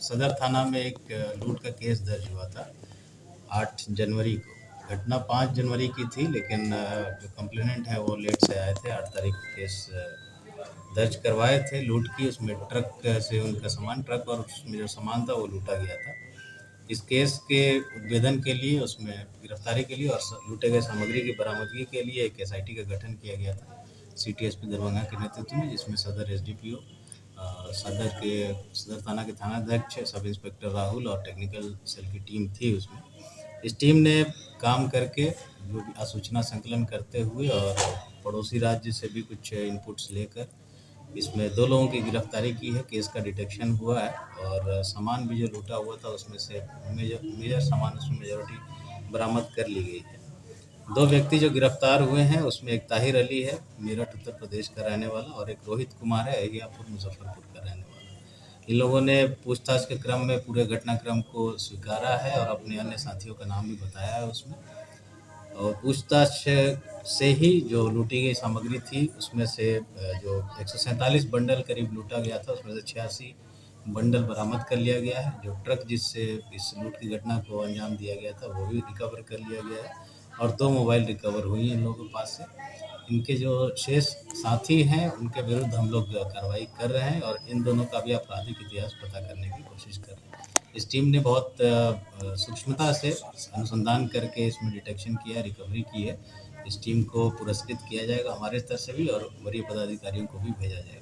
सदर थाना में एक लूट का केस दर्ज हुआ था 8 जनवरी को। घटना 5 जनवरी की थी, लेकिन जो कंप्लेनेंट है वो लेट से आए थे। 8 तारीख को केस दर्ज करवाए थे लूट की। उसमें ट्रक से उनका सामान, ट्रक और उसमें जो सामान था वो लूटा गया था। इस केस के उद्भेदन के लिए, उसमें गिरफ्तारी के लिए और लूटे गए सामग्री की बरामदगी के लिए एक एसआईटी का गठन किया गया था सिटी एसपी दरभंगा के नेतृत्व में, जिसमें सदर एसडीपीओ, सदर थाना के थानाध्यक्ष, सब इंस्पेक्टर राहुल और टेक्निकल सेल की टीम थी उसमें। इस टीम ने काम करके जो भी सूचना संकलन करते हुए और पड़ोसी राज्य से भी कुछ इनपुट्स लेकर इसमें 2 लोगों की गिरफ्तारी की है। केस का डिटेक्शन हुआ है और सामान भी जो लूटा हुआ था उसमें से मेजर सामान, उसमें मेजॉरिटी बरामद कर ली गई है। 2 व्यक्ति जो गिरफ्तार हुए हैं उसमें एक ताहिर अली है, मेरठ उत्तर प्रदेश का रहने वाला, और एक रोहित कुमार है, अहियापुर मुजफ्फरपुर का रहने वाला। इन लोगों ने पूछताछ के क्रम में पूरे घटनाक्रम को स्वीकारा है और अपने अन्य साथियों का नाम भी बताया है उसमें। और पूछताछ से ही जो लूटी गई सामग्री थी उसमें से जो 147 बंडल करीब लूटा गया था, उसमें से 86 बंडल बरामद कर लिया गया है। जो ट्रक जिससे इस लूट की घटना को अंजाम दिया गया था वो भी रिकवर कर लिया गया है और 2 मोबाइल रिकवर हुई हैं इन लोगों के पास से। इनके जो शेष साथी हैं उनके विरुद्ध हम लोग कार्रवाई कर रहे हैं और इन दोनों का भी आपराधिक इतिहास पता करने की कोशिश कर रहे हैं। इस टीम ने बहुत सूक्ष्मता से अनुसंधान करके इसमें डिटेक्शन किया, रिकवरी की है। इस टीम को पुरस्कृत किया जाएगा हमारे स्तर से भी और वरीय पदाधिकारियों को भी भेजा जाएगा।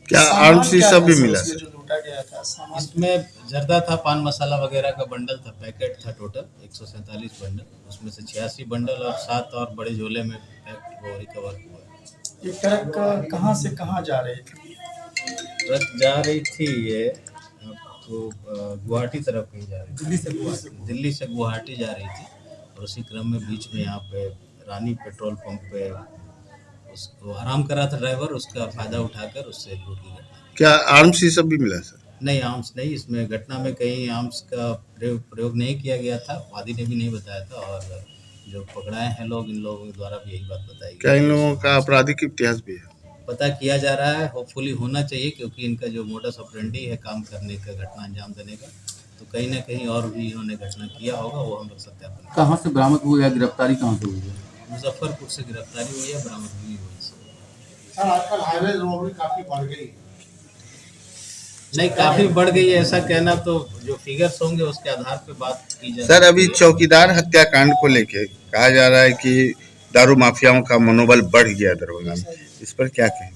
क्या आर्म्स सब भी मिला सर? जो लूटा गया था इसमें जर्दा था, पान मसाला वगैरह का बंडल था, पैकेट था, टोटल 147 बंडल, उसमें से 86 बंडल और 7 और बड़े झोले में पैक वो रिकवर हुआ है। ये ट्रक कहाँ से कहाँ जा रही थी? ट्रक जा रही थी ये आपको गुवाहाटी तरफ कहीं जा रही थी, दिल्ली से गुवाहाटी जा रही थी और उसी क्रम में बीच में यहाँ पे रानी पेट्रोल पंप पे उसको आराम करा था ड्राइवर, उसका फायदा उठाकर उससे लूट की घटना। क्या आर्म्स सब भी मिला सर? नहीं, आर्म्स नहीं, इसमें घटना में कहीं आर्म्स का प्रयोग नहीं किया गया था, वादी ने भी नहीं बताया था और जो पकड़ाए हैं लोग, इन लोगों द्वारा भी यही बात बताई गई। क्या इन लोगों का आपराधिक इतिहास भी है? पता किया जा रहा है, होपफुली होना चाहिए, क्योंकि इनका जो मोडस ऑपरेंडी है काम करने का, घटना अंजाम देने का, तो कहीं ना कहीं और भी इन्होंने घटना किया होगा, वो हम लोग सत्यापन। कहाँ से बरामद हुआ या गिरफ्तारी कहाँ से हुई है? मुजफ्फरपुर से गिरफ्तारी हुई है, बरामदगी हुई है। सर आजकल हाईवे रोबरी काफी बढ़ गई। नहीं, काफी बढ़ गई है ऐसा कहना, तो जो फिगर्स होंगे उसके आधार पे बात की जाए। सर अभी चौकीदार हत्याकांड को लेके कहा जा रहा है कि दारू माफियाओं का मनोबल बढ़ गया दरभंगा में, इस पर क्या कहें?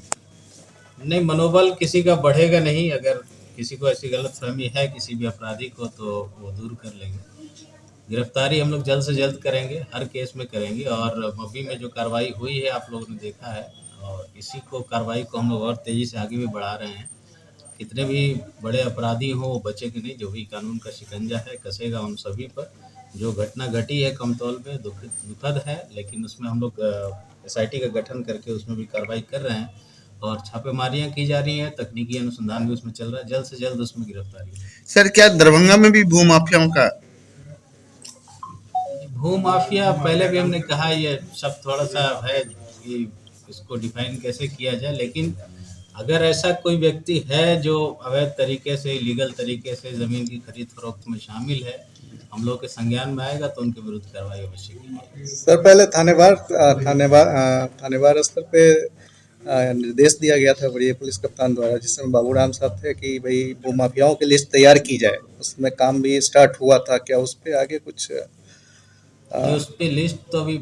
नहीं, मनोबल किसी का बढ़ेगा नहीं। अगर किसी को ऐसी गलतफहमी है किसी भी अपराधी को, तो वो दूर कर लेंगे। गिरफ्तारी हम लोग जल्द से जल्द करेंगे, हर केस में करेंगे और मब्बी में जो कार्रवाई हुई है आप लोगों ने देखा है और इसी को कार्रवाई को हम लोग और तेज़ी से आगे भी बढ़ा रहे हैं। कितने भी बड़े अपराधी हों वो बचेंगे नहीं, जो भी कानून का शिकंजा है कसेगा उन सभी पर। जो घटना घटी है कमतौल पे दुखद है, लेकिन उसमें हम लोग एसआईटी का गठन करके उसमें भी कार्रवाई कर रहे हैं और छापेमारियां की जा रही हैं, तकनीकी अनुसंधान भी उसमें चल रहा है, जल्द से जल्द उसमें गिरफ्तारी है। सर क्या दरभंगा में भी भूमाफियाओं का? भूमाफिया पहले भी हमने कहा, ये सब थोड़ा सा है कि इसको डिफाइन कैसे किया जाए, लेकिन अगर ऐसा कोई व्यक्ति है जो अवैध तरीके से, इलीगल तरीके से ज़मीन की खरीद फरोख्त में शामिल है, हम लोग के संज्ञान में आएगा तो उनके विरुद्ध कार्रवाई अवश्य की जाएगी। सर पहले थानेवार स्तर पे निर्देश दिया गया था वरीय पुलिस कप्तान द्वारा, जिसमें बाबूराम साहब थे कि भाई भूमाफियाओं की लिस्ट तैयार की जाए, उसमें काम भी स्टार्ट हुआ था, क्या उस पर आगे कुछ? उस पर लिस्ट तो अभी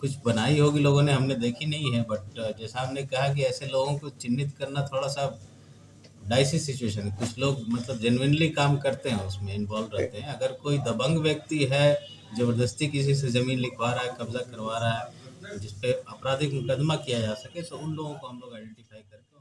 कुछ बनाई होगी लोगों ने, हमने देखी नहीं है, बट जैसा हमने कहा कि ऐसे लोगों को चिन्हित करना थोड़ा सा डाइसी सिचुएशन है। कुछ लोग मतलब जेन्युइनली काम करते हैं, उसमें इन्वॉल्व रहते हैं। अगर कोई दबंग व्यक्ति है, जबरदस्ती किसी से ज़मीन लिखवा रहा है, कब्जा करवा रहा है, जिस पे आपराधिक मुकदमा किया जा सके, तो उन लोगों को हम लोग आइडेंटिफाई करके